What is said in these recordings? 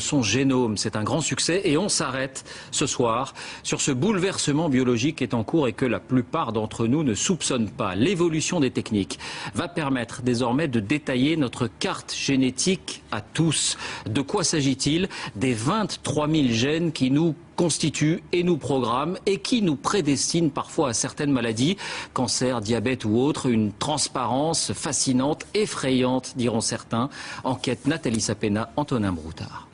son génome. C'est un grand succès et on s'arrête ce soir sur ce bouleversement biologique qui est en cours et que la plupart d'entre nous ne soupçonnent pas. L'évolution des techniques va permettre désormais de détailler notre carte génétique à tous. De quoi s'agit-il? Des 23 000 gènes qui nous constituent et nous programment et qui nous prédestinent parfois à certaines maladies, cancer, diabète ou autres. Une transparence fascinante, effrayante, diront certains. Enquête Nathalie Sapena, Antonin Broutard.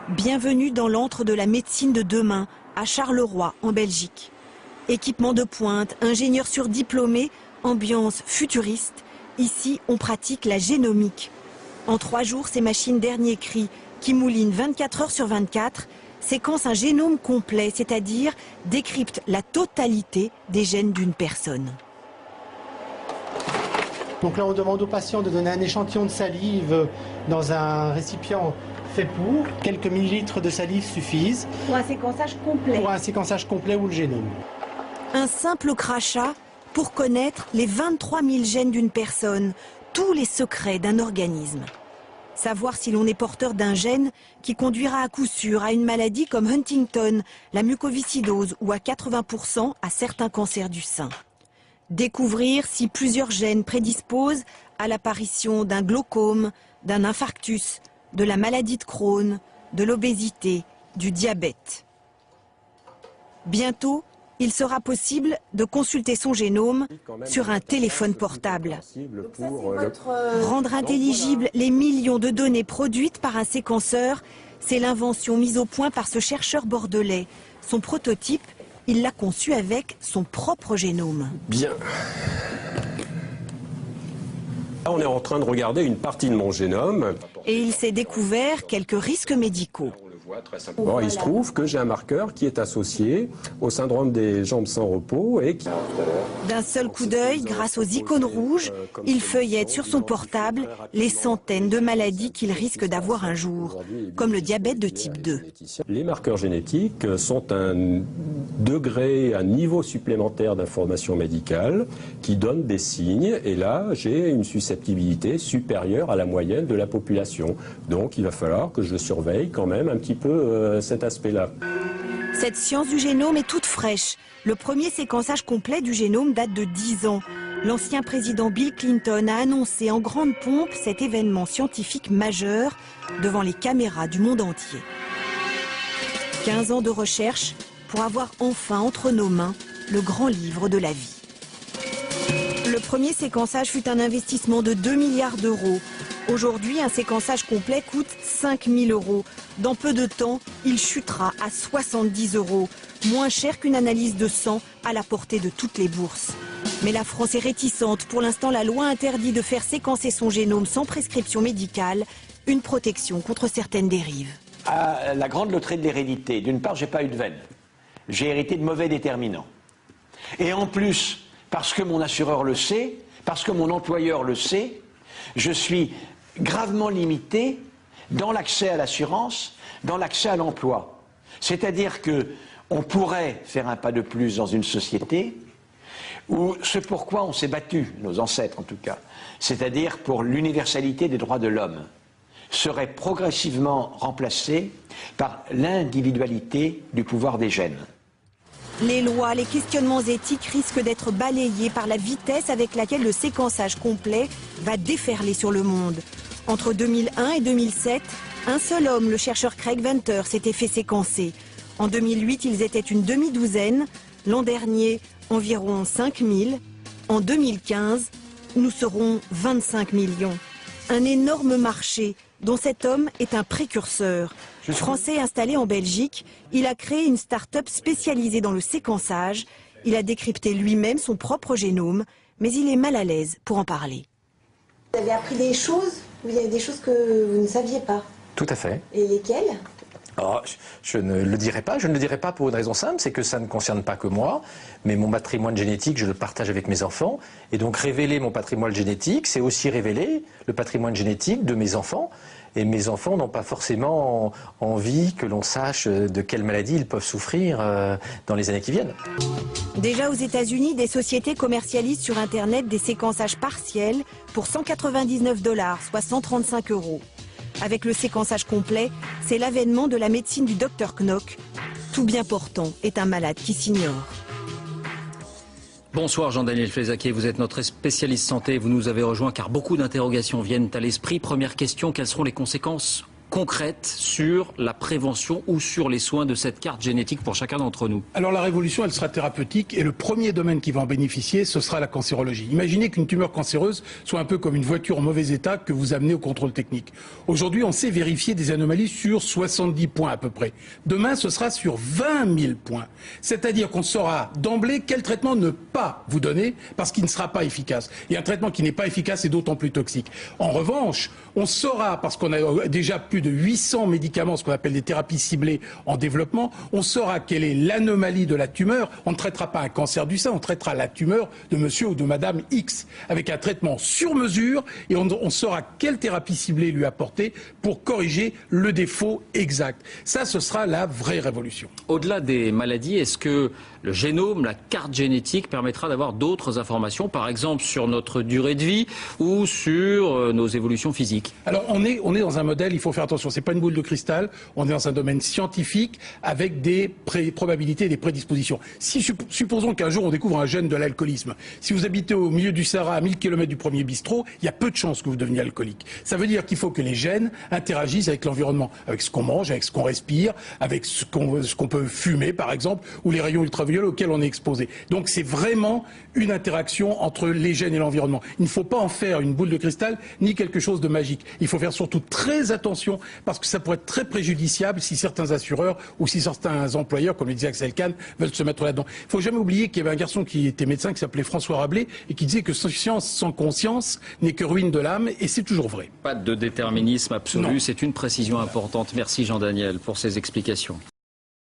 Bienvenue dans l'antre de la médecine de demain, à Charleroi, en Belgique. Équipement de pointe, ingénieurs surdiplômés, ambiance futuriste. Ici, on pratique la génomique. En 3 jours, ces machines dernier cri, qui moulinent 24 heures sur 24, séquencent un génome complet, c'est-à-dire décryptent la totalité des gènes d'une personne. Donc là, on demande aux patients de donner un échantillon de salive dans un récipient fait pour. Quelques millilitres de salive suffisent. Pour un séquençage complet. Pour un séquençage complet ou le génome. Un simple crachat pour connaître les 23 000 gènes d'une personne, tous les secrets d'un organisme. Savoir si l'on est porteur d'un gène qui conduira à coup sûr à une maladie comme Huntington, la mucoviscidose ou à 80% à certains cancers du sein. Découvrir si plusieurs gènes prédisposent à l'apparition d'un glaucome, d'un infarctus, de la maladie de Crohn, de l'obésité, du diabète. Bientôt, il sera possible de consulter son génome sur un téléphone portable. Rendre intelligibles les millions de données produites par un séquenceur, c'est l'invention mise au point par ce chercheur bordelais. Son prototype, il l'a conçu avec son propre génome. Bien. Là, on est en train de regarder une partie de mon génome. Et il s'est découvert quelques risques médicaux. Bon, il se trouve que j'ai un marqueur qui est associé au syndrome des jambes sans repos et qui... D'un seul coup d'œil, grâce aux icônes rouges, il feuillette sur son portable les centaines de maladies qu'il risque d'avoir un jour, comme le diabète de type 2. Les marqueurs génétiques sont un degré, un niveau supplémentaire d'information médicale qui donne des signes. Et là, j'ai une susceptibilité supérieure à la moyenne de la population. Donc, il va falloir que je surveille quand même un petit peu cet aspect-là. Cette science du génome est toute fraîche. Le premier séquençage complet du génome date de 10 ans. L'ancien président Bill Clinton a annoncé en grande pompe cet événement scientifique majeur devant les caméras du monde entier. 15 ans de recherche pour avoir enfin entre nos mains le grand livre de la vie. Le premier séquençage fut un investissement de 2 milliards d'euros. Aujourd'hui, un séquençage complet coûte 5 000 euros. Dans peu de temps, il chutera à 70 euros, moins cher qu'une analyse de sang à la portée de toutes les bourses. Mais la France est réticente. Pour l'instant, la loi interdit de faire séquencer son génome sans prescription médicale, une protection contre certaines dérives. À la grande loterie de l'hérédité, d'une part, j'ai pas eu de veine. J'ai hérité de mauvais déterminants. Et en plus, parce que mon assureur le sait, parce que mon employeur le sait, je suis gravement limité dans l'accès à l'assurance, dans l'accès à l'emploi. C'est-à-dire qu'on pourrait faire un pas de plus dans une société où ce pourquoi on s'est battu, nos ancêtres en tout cas, c'est-à-dire pour l'universalité des droits de l'homme, serait progressivement remplacé par l'individualité du pouvoir des gènes. Les lois, les questionnements éthiques risquent d'être balayés par la vitesse avec laquelle le séquençage complet va déferler sur le monde. Entre 2001 et 2007, un seul homme, le chercheur Craig Venter, s'était fait séquencer. En 2008, ils étaient une demi-douzaine. L'an dernier, environ 5 000. En 2015, nous serons 25 millions. Un énorme marché dont cet homme est un précurseur. Français installé en Belgique, il a créé une start-up spécialisée dans le séquençage. Il a décrypté lui-même son propre génome, mais il est mal à l'aise pour en parler. Vous avez appris des choses? Il y a des choses que vous ne saviez pas? Tout à fait. Et lesquelles? Alors, je ne le dirai pas. Je ne le dirai pas pour une raison simple, c'est que ça ne concerne pas que moi, mais mon patrimoine génétique, je le partage avec mes enfants. Et donc révéler mon patrimoine génétique, c'est aussi révéler le patrimoine génétique de mes enfants. Et mes enfants n'ont pas forcément envie que l'on sache de quelle maladie ils peuvent souffrir dans les années qui viennent. Déjà aux États-Unis, des sociétés commercialisent sur Internet des séquençages partiels pour 199 $, soit 135 euros. Avec le séquençage complet, c'est l'avènement de la médecine du docteur Knock. Tout bien portant est un malade qui s'ignore. Bonsoir Jean-Daniel Flezaquier, vous êtes notre spécialiste santé, vous nous avez rejoint car beaucoup d'interrogations viennent à l'esprit. Première question, quelles seront les conséquences concrètes sur la prévention ou sur les soins de cette carte génétique pour chacun d'entre nous? Alors la révolution, elle sera thérapeutique et le premier domaine qui va en bénéficier, ce sera la cancérologie. Imaginez qu'une tumeur cancéreuse soit un peu comme une voiture en mauvais état que vous amenez au contrôle technique. Aujourd'hui, on sait vérifier des anomalies sur 70 points à peu près. Demain, ce sera sur 20 000 points. C'est-à-dire qu'on saura d'emblée quel traitement ne pas vous donner parce qu'il ne sera pas efficace. Et un traitement qui n'est pas efficace est d'autant plus toxique. En revanche, on saura, parce qu'on a déjà plus de 800 médicaments, ce qu'on appelle des thérapies ciblées en développement, on saura quelle est l'anomalie de la tumeur. On ne traitera pas un cancer du sein, on traitera la tumeur de monsieur ou de madame X, avec un traitement sur mesure, et on saura quelle thérapie ciblée lui apporter pour corriger le défaut exact. Ça, ce sera la vraie révolution. Au-delà des maladies, est-ce que le génome, la carte génétique permettra d'avoir d'autres informations, par exemple sur notre durée de vie ou sur nos évolutions physiques? Alors on est dans un modèle, il faut faire attention, c'est pas une boule de cristal, on est dans un domaine scientifique avec des probabilités et des prédispositions. Si supposons qu'un jour on découvre un gène de l'alcoolisme, si vous habitez au milieu du Sahara à 1000 km du premier bistrot, il y a peu de chances que vous deveniez alcoolique. Ça veut dire qu'il faut que les gènes interagissent avec l'environnement, avec ce qu'on mange, avec ce qu'on respire, avec ce qu'on peut fumer par exemple, ou les rayons ultraviolets auxquels on est exposé. Donc c'est vraiment une interaction entre les gènes et l'environnement. Il ne faut pas en faire une boule de cristal ni quelque chose de magique. Il faut faire surtout très attention parce que ça pourrait être très préjudiciable si certains assureurs ou si certains employeurs, comme le disait Axel Kahn, veulent se mettre là-dedans. Il ne faut jamais oublier qu'il y avait un garçon qui était médecin qui s'appelait François Rabelais et qui disait que science sans conscience n'est que ruine de l'âme, et c'est toujours vrai. Pas de déterminisme absolu, c'est une précision importante. Merci Jean-Daniel pour ces explications.